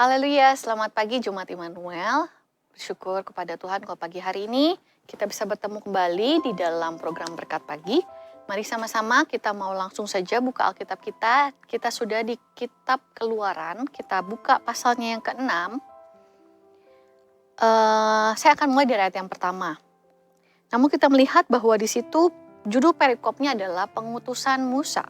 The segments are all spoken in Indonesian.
Haleluya, selamat pagi Jemaat Immanuel. Bersyukur kepada Tuhan kalau pagi hari ini kita bisa bertemu kembali di dalam program Berkat Pagi. Mari sama-sama kita mau langsung saja buka Alkitab kita. Kita sudah di kitab Keluaran, kita buka pasalnya yang ke-6. Saya akan mulai dari ayat yang pertama. Namun kita melihat bahwa di situ judul perikopnya adalah pengutusan Musa.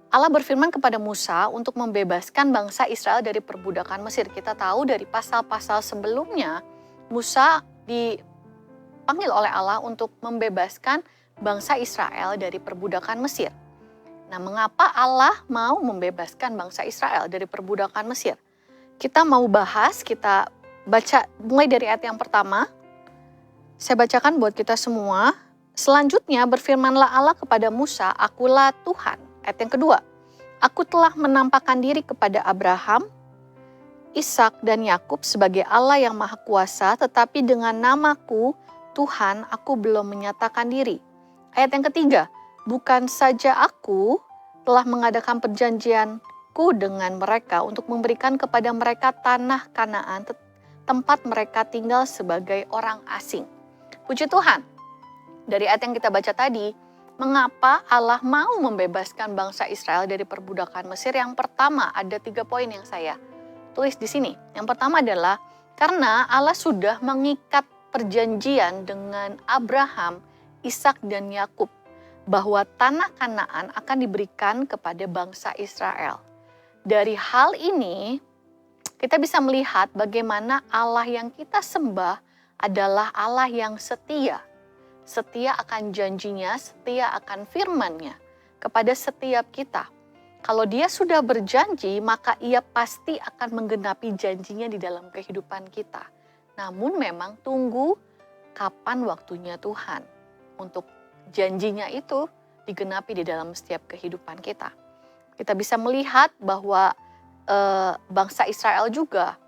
Allah berfirman kepada Musa untuk membebaskan bangsa Israel dari perbudakan Mesir. Kita tahu dari pasal-pasal sebelumnya, Musa dipanggil oleh Allah untuk membebaskan bangsa Israel dari perbudakan Mesir. Nah, mengapa Allah mau membebaskan bangsa Israel dari perbudakan Mesir? Kita mau bahas, kita baca mulai dari ayat yang pertama. Saya bacakan buat kita semua. Selanjutnya berfirmanlah Allah kepada Musa, "Akulah Tuhan." Ayat yang kedua, "Aku telah menampakkan diri kepada Abraham, Ishak dan Yakub sebagai Allah yang Maha Kuasa, tetapi dengan namaku, Tuhan, aku belum menyatakan diri." Ayat yang ketiga, "Bukan saja aku telah mengadakan perjanjianku dengan mereka untuk memberikan kepada mereka tanah Kanaan, tempat mereka tinggal sebagai orang asing." Puji Tuhan, dari ayat yang kita baca tadi, mengapa Allah mau membebaskan bangsa Israel dari perbudakan Mesir? Yang pertama, ada 3 poin yang saya tulis di sini. Yang pertama adalah karena Allah sudah mengikat perjanjian dengan Abraham, Ishak dan Yakub bahwa tanah Kanaan akan diberikan kepada bangsa Israel. Dari hal ini, kita bisa melihat bagaimana Allah yang kita sembah adalah Allah yang setia. Setia akan janjinya, setia akan firman-Nya kepada setiap kita. Kalau Dia sudah berjanji, maka Ia pasti akan menggenapi janjinya di dalam kehidupan kita. Namun memang tunggu kapan waktunya Tuhan untuk janjinya itu digenapi di dalam setiap kehidupan kita. Kita bisa melihat bahwa bangsa Israel juga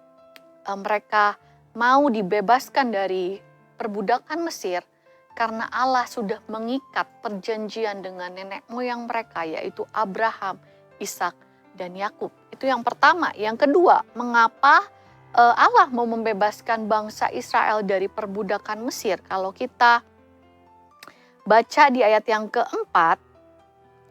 mereka mau dibebaskan dari perbudakan Mesir, karena Allah sudah mengikat perjanjian dengan nenek moyang mereka, yaitu Abraham, Ishak, dan Yakub. Itu yang pertama. Yang kedua, mengapa Allah mau membebaskan bangsa Israel dari perbudakan Mesir? Kalau kita baca di ayat yang keempat,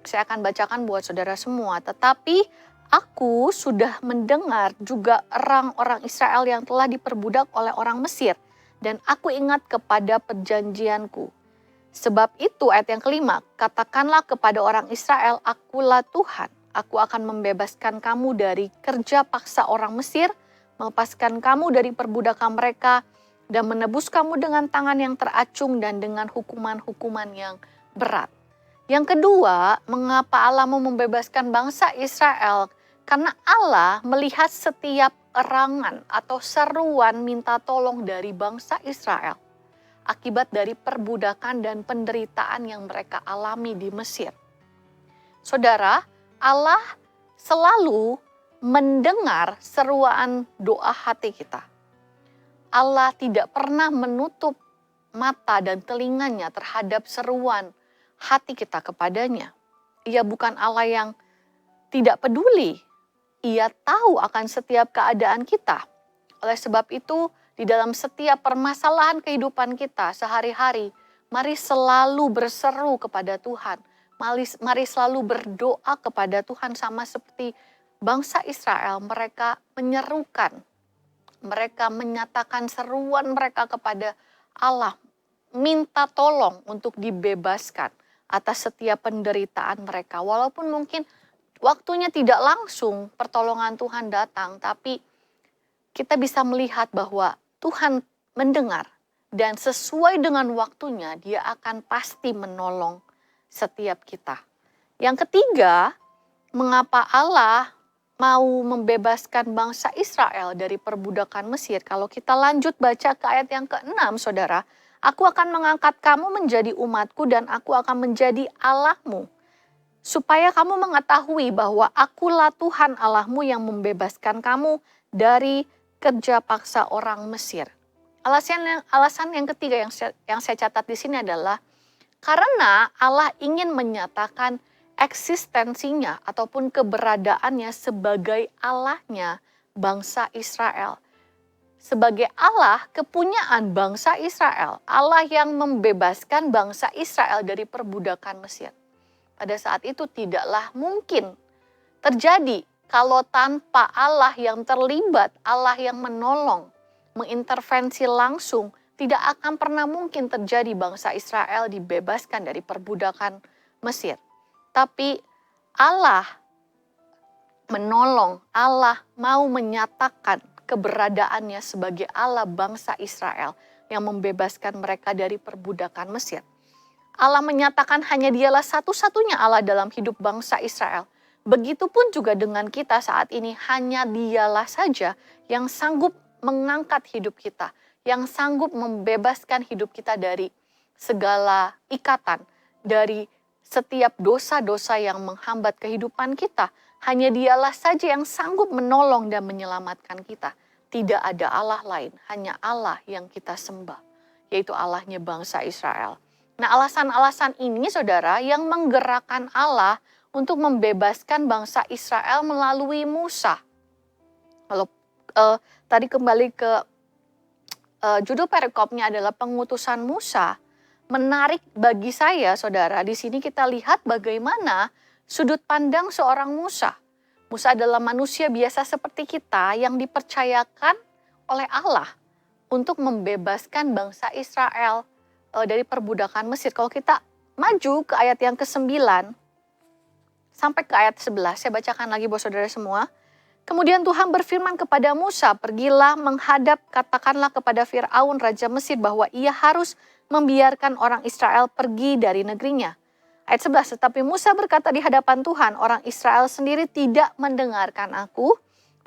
saya akan bacakan buat saudara semua. "Tetapi aku sudah mendengar juga orang-orang Israel yang telah diperbudak oleh orang Mesir, dan aku ingat kepada perjanjianku. Sebab itu," ayat yang kelima, "katakanlah kepada orang Israel, akulah Tuhan. Aku akan membebaskan kamu dari kerja paksa orang Mesir, melepaskan kamu dari perbudakan mereka, dan menebus kamu dengan tangan yang teracung dan dengan hukuman-hukuman yang berat." Yang kedua, mengapa Allah mau membebaskan bangsa Israel? Karena Allah melihat setiap erangan atau seruan minta tolong dari bangsa Israel akibat dari perbudakan dan penderitaan yang mereka alami di Mesir. Saudara, Allah selalu mendengar seruan doa hati kita. Allah tidak pernah menutup mata dan telinganya terhadap seruan hati kita kepadanya. Ia bukan Allah yang tidak peduli. Ia tahu akan setiap keadaan kita. Oleh sebab itu, di dalam setiap permasalahan kehidupan kita sehari-hari, mari selalu berseru kepada Tuhan. Mari selalu berdoa kepada Tuhan, sama seperti bangsa Israel. Mereka menyerukan, mereka menyatakan seruan mereka kepada Allah, minta tolong untuk dibebaskan atas setiap penderitaan mereka. Walaupun mungkin waktunya tidak langsung pertolongan Tuhan datang, tapi kita bisa melihat bahwa Tuhan mendengar dan sesuai dengan waktunya Dia akan pasti menolong setiap kita. Yang ketiga, mengapa Allah mau membebaskan bangsa Israel dari perbudakan Mesir? Kalau kita lanjut baca ke ayat yang ke-6, saudara, "Aku akan mengangkat kamu menjadi umatku dan aku akan menjadi Allahmu, supaya kamu mengetahui bahwa akulah Tuhan Allahmu yang membebaskan kamu dari kerja paksa orang Mesir." Alasan yang ketiga yang saya catat di sini adalah karena Allah ingin menyatakan eksistensinya ataupun keberadaannya sebagai Allahnya bangsa Israel. Sebagai Allah kepunyaan bangsa Israel, Allah yang membebaskan bangsa Israel dari perbudakan Mesir. Pada saat itu tidaklah mungkin terjadi kalau tanpa Allah yang terlibat, Allah yang menolong, mengintervensi langsung, tidak akan pernah mungkin terjadi bangsa Israel dibebaskan dari perbudakan Mesir. Tapi Allah menolong, Allah mau menyatakan keberadaannya sebagai Allah bangsa Israel yang membebaskan mereka dari perbudakan Mesir. Allah menyatakan hanya dialah satu-satunya Allah dalam hidup bangsa Israel. Begitupun juga dengan kita saat ini, hanya dialah saja yang sanggup mengangkat hidup kita, yang sanggup membebaskan hidup kita dari segala ikatan, dari setiap dosa-dosa yang menghambat kehidupan kita. Hanya dialah saja yang sanggup menolong dan menyelamatkan kita. Tidak ada Allah lain, hanya Allah yang kita sembah, yaitu Allahnya bangsa Israel. Nah, alasan-alasan ini saudara yang menggerakkan Allah untuk membebaskan bangsa Israel melalui Musa. Kalau tadi kembali ke judul perikopnya adalah pengutusan Musa. Menarik bagi saya saudara, di sini kita lihat bagaimana sudut pandang seorang Musa. Musa adalah manusia biasa seperti kita yang dipercayakan oleh Allah untuk membebaskan bangsa Israel dari perbudakan Mesir. Kalau kita maju ke ayat yang ke-9 sampai ke ayat 11, saya bacakan lagi buat saudara semua. Kemudian Tuhan berfirman kepada Musa, pergilah menghadap, katakanlah kepada Firaun Raja Mesir bahwa ia harus membiarkan orang Israel pergi dari negerinya. Ayat 11, tetapi Musa berkata di hadapan Tuhan, orang Israel sendiri tidak mendengarkan aku.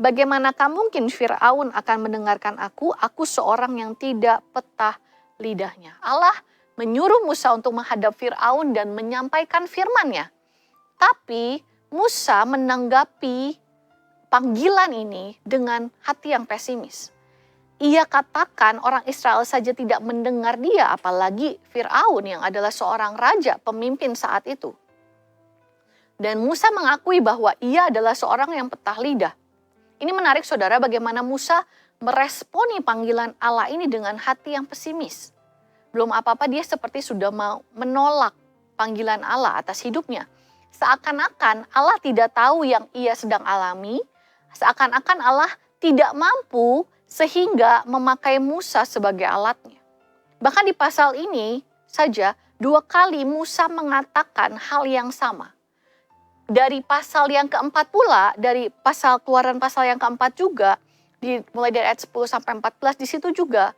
Bagaimanakah mungkin Firaun akan mendengarkan aku seorang yang tidak petah lidahnya. Allah menyuruh Musa untuk menghadap Firaun dan menyampaikan firman-Nya. Tapi Musa menanggapi panggilan ini dengan hati yang pesimis. Ia katakan orang Israel saja tidak mendengar dia, apalagi Firaun yang adalah seorang raja, pemimpin saat itu. Dan Musa mengakui bahwa ia adalah seorang yang petah lidah. Ini menarik saudara, bagaimana Musa meresponi panggilan Allah ini dengan hati yang pesimis. Belum apa-apa dia seperti sudah mau menolak panggilan Allah atas hidupnya. Seakan-akan Allah tidak tahu yang ia sedang alami, seakan-akan Allah tidak mampu sehingga memakai Musa sebagai alatnya. Bahkan di pasal ini saja 2 kali Musa mengatakan hal yang sama. Dari pasal yang keempat pula, dari pasal Keluaran pasal yang keempat juga, mulai dari ayat 10 sampai 14, di situ juga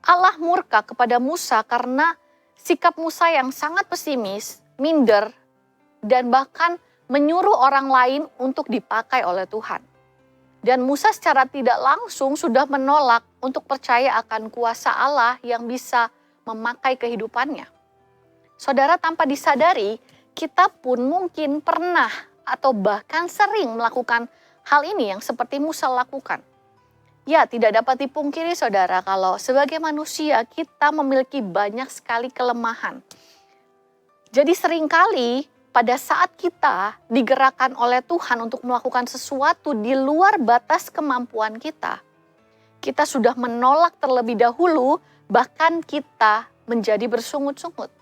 Allah murka kepada Musa karena sikap Musa yang sangat pesimis, minder, dan bahkan menyuruh orang lain untuk dipakai oleh Tuhan. Dan Musa secara tidak langsung sudah menolak untuk percaya akan kuasa Allah yang bisa memakai kehidupannya. Saudara, tanpa disadari, kita pun mungkin pernah atau bahkan sering melakukan hal ini yang seperti Musa lakukan. Ya, tidak dapat dipungkiri saudara kalau sebagai manusia kita memiliki banyak sekali kelemahan. Jadi seringkali pada saat kita digerakkan oleh Tuhan untuk melakukan sesuatu di luar batas kemampuan kita, kita sudah menolak terlebih dahulu, bahkan kita menjadi bersungut-sungut.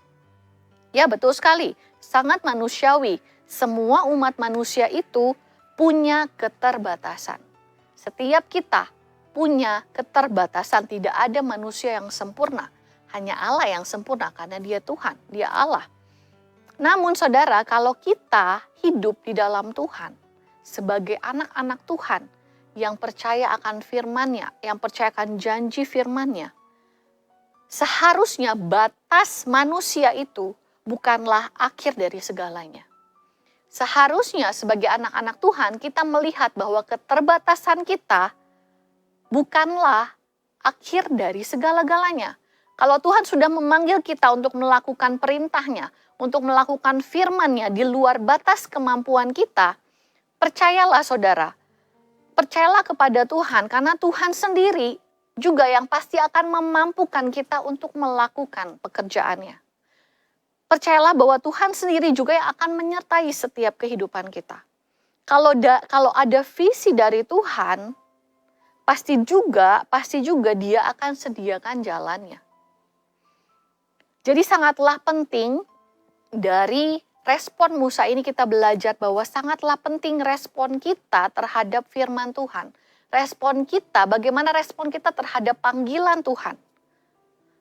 Ya, betul sekali, sangat manusiawi. Semua umat manusia itu punya keterbatasan. Setiap kita punya keterbatasan, tidak ada manusia yang sempurna. Hanya Allah yang sempurna karena Dia Tuhan, Dia Allah. Namun saudara, kalau kita hidup di dalam Tuhan, sebagai anak-anak Tuhan yang percaya akan firman-Nya, yang percaya akan janji firman-Nya, seharusnya batas manusia itu bukanlah akhir dari segalanya. Seharusnya sebagai anak-anak Tuhan kita melihat bahwa keterbatasan kita bukanlah akhir dari segala-galanya. Kalau Tuhan sudah memanggil kita untuk melakukan perintah-Nya, untuk melakukan firman-Nya di luar batas kemampuan kita, percayalah saudara, percayalah kepada Tuhan karena Tuhan sendiri juga yang pasti akan memampukan kita untuk melakukan pekerjaannya. Percayalah bahwa Tuhan sendiri juga yang akan menyertai setiap kehidupan kita. Kalau ada visi dari Tuhan, pasti juga Dia akan sediakan jalannya. Jadi sangatlah penting dari respon Musa ini kita belajar bahwa sangatlah penting respon kita terhadap firman Tuhan. Respon kita, bagaimana respon kita terhadap panggilan Tuhan.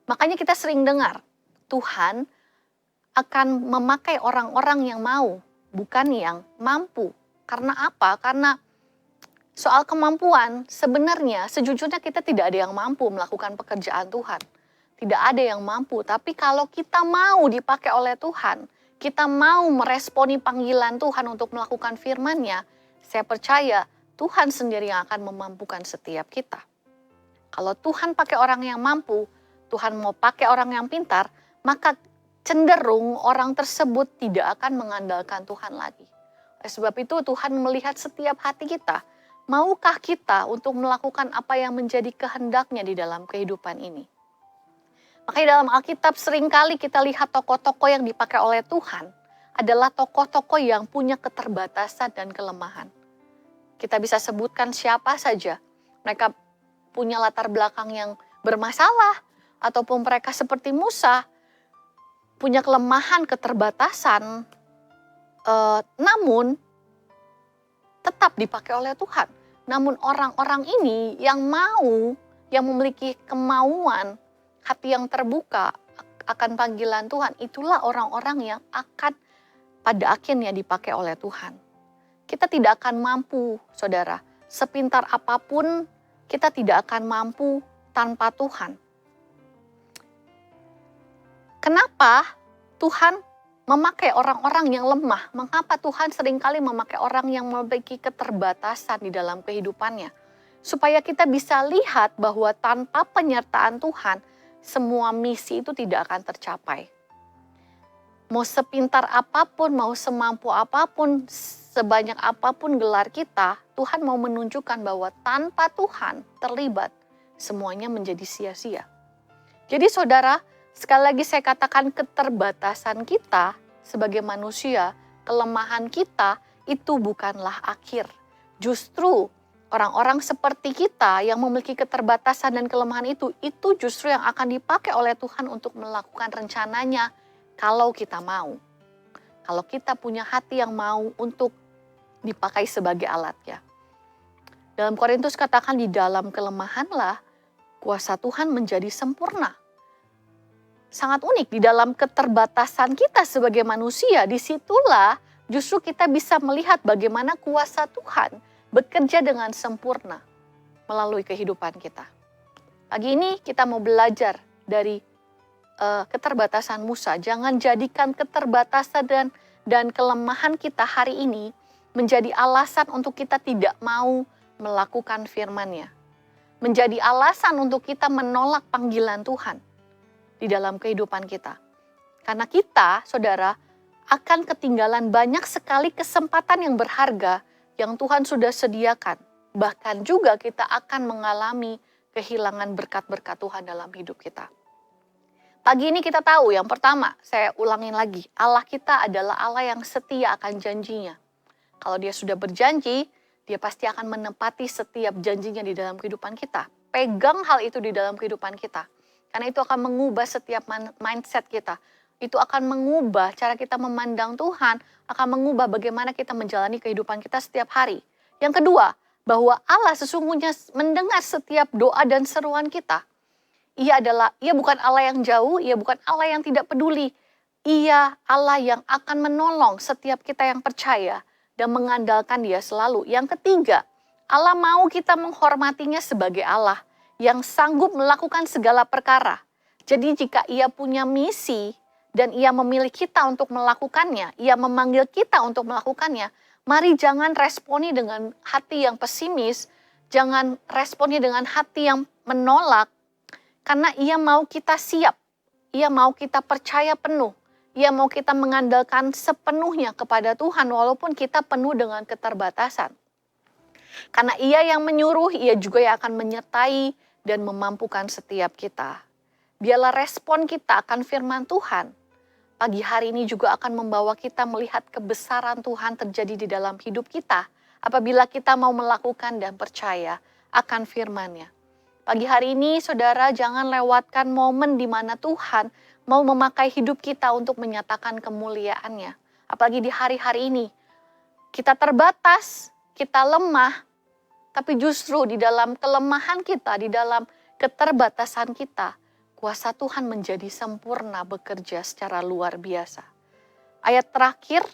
Makanya kita sering dengar, Tuhan akan memakai orang-orang yang mau, bukan yang mampu. Karena apa? Karena soal kemampuan, sebenarnya sejujurnya kita tidak ada yang mampu melakukan pekerjaan Tuhan. Tidak ada yang mampu, tapi kalau kita mau dipakai oleh Tuhan, kita mau meresponi panggilan Tuhan untuk melakukan firman-Nya, saya percaya Tuhan sendiri yang akan memampukan setiap kita. Kalau Tuhan pakai orang yang mampu, Tuhan mau pakai orang yang pintar, maka cenderung orang tersebut tidak akan mengandalkan Tuhan lagi. Oleh sebab itu Tuhan melihat setiap hati kita. Maukah kita untuk melakukan apa yang menjadi kehendak-Nya di dalam kehidupan ini? Makanya dalam Alkitab seringkali kita lihat tokoh-tokoh yang dipakai oleh Tuhan adalah tokoh-tokoh yang punya keterbatasan dan kelemahan. Kita bisa sebutkan siapa saja. Mereka punya latar belakang yang bermasalah, ataupun mereka seperti Musa, punya kelemahan, keterbatasan, namun tetap dipakai oleh Tuhan. Namun orang-orang ini yang mau, yang memiliki kemauan, hati yang terbuka akan panggilan Tuhan, itulah orang-orang yang akan pada akhirnya dipakai oleh Tuhan. Kita tidak akan mampu, saudara. Sepintar apapun, kita tidak akan mampu tanpa Tuhan. Kenapa Tuhan memakai orang-orang yang lemah? Mengapa Tuhan seringkali memakai orang yang memiliki keterbatasan di dalam kehidupannya? Supaya kita bisa lihat bahwa tanpa penyertaan Tuhan, semua misi itu tidak akan tercapai. Mau sepintar apapun, mau semampu apapun, sebanyak apapun gelar kita, Tuhan mau menunjukkan bahwa tanpa Tuhan terlibat, semuanya menjadi sia-sia. Jadi saudara, sekali lagi saya katakan keterbatasan kita sebagai manusia, kelemahan kita itu bukanlah akhir. Justru orang-orang seperti kita yang memiliki keterbatasan dan kelemahan itu justru yang akan dipakai oleh Tuhan untuk melakukan rencananya kalau kita mau. Kalau kita punya hati yang mau untuk dipakai sebagai alatnya. Dalam Korintus katakan di dalam kelemahanlah kuasa Tuhan menjadi sempurna. Sangat unik di dalam keterbatasan kita sebagai manusia, disitulah justru kita bisa melihat bagaimana kuasa Tuhan bekerja dengan sempurna melalui kehidupan kita. Pagi ini kita mau belajar dari keterbatasan Musa. Jangan jadikan keterbatasan dan kelemahan kita hari ini menjadi alasan untuk kita tidak mau melakukan firman-Nya. Menjadi alasan untuk kita menolak panggilan Tuhan di dalam kehidupan kita. Karena kita, saudara, akan ketinggalan banyak sekali kesempatan yang berharga yang Tuhan sudah sediakan. Bahkan juga kita akan mengalami kehilangan berkat-berkat Tuhan dalam hidup kita. Pagi ini kita tahu yang pertama, saya ulangin lagi, Allah kita adalah Allah yang setia akan janjinya. Kalau Dia sudah berjanji, Dia pasti akan menepati setiap janjinya di dalam kehidupan kita. Pegang hal itu di dalam kehidupan kita. Karena itu akan mengubah setiap mindset kita. Itu akan mengubah cara kita memandang Tuhan, akan mengubah bagaimana kita menjalani kehidupan kita setiap hari. Yang kedua, bahwa Allah sesungguhnya mendengar setiap doa dan seruan kita. Ia bukan Allah yang jauh, Ia bukan Allah yang tidak peduli. Ia Allah yang akan menolong setiap kita yang percaya dan mengandalkan Dia selalu. Yang ketiga, Allah mau kita menghormatinya sebagai Allah yang sanggup melakukan segala perkara. Jadi jika Ia punya misi dan Ia memilih kita untuk melakukannya, Ia memanggil kita untuk melakukannya, mari jangan responi dengan hati yang pesimis, jangan responi dengan hati yang menolak, karena Ia mau kita siap, Ia mau kita percaya penuh, Ia mau kita mengandalkan sepenuhnya kepada Tuhan walaupun kita penuh dengan keterbatasan. Karena Ia yang menyuruh, Ia juga yang akan menyertai dan memampukan setiap kita. Biarlah respon kita akan firman Tuhan pagi hari ini juga akan membawa kita melihat kebesaran Tuhan terjadi di dalam hidup kita. Apabila kita mau melakukan dan percaya akan firman-Nya. Pagi hari ini saudara jangan lewatkan momen di mana Tuhan mau memakai hidup kita untuk menyatakan kemuliaan-Nya. Apalagi di hari-hari ini. Kita terbatas, kita lemah, tapi justru di dalam kelemahan kita, di dalam keterbatasan kita, kuasa Tuhan menjadi sempurna bekerja secara luar biasa. Ayat terakhir,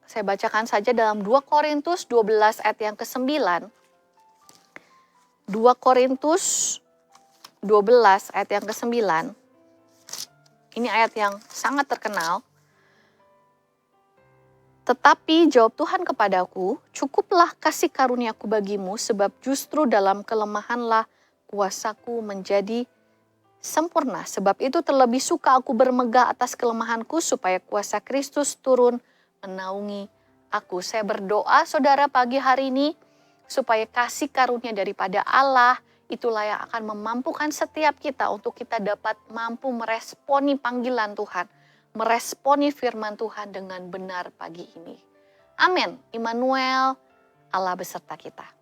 saya bacakan saja dalam 2 Korintus 12 ayat yang ke-9. 2 Korintus 12 ayat yang ke-9. Ini ayat yang sangat terkenal. Tetapi jawab Tuhan kepadaku, cukuplah kasih karuniaku bagimu, sebab justru dalam kelemahanlah kuasaku menjadi sempurna. Sebab itu terlebih suka aku bermegah atas kelemahanku, supaya kuasa Kristus turun menaungi aku. Saya berdoa saudara pagi hari ini, supaya kasih karunia daripada Allah, itulah yang akan memampukan setiap kita untuk kita dapat mampu meresponi panggilan Tuhan, meresponi firman Tuhan dengan benar pagi ini. Amin. Immanuel, Allah beserta kita.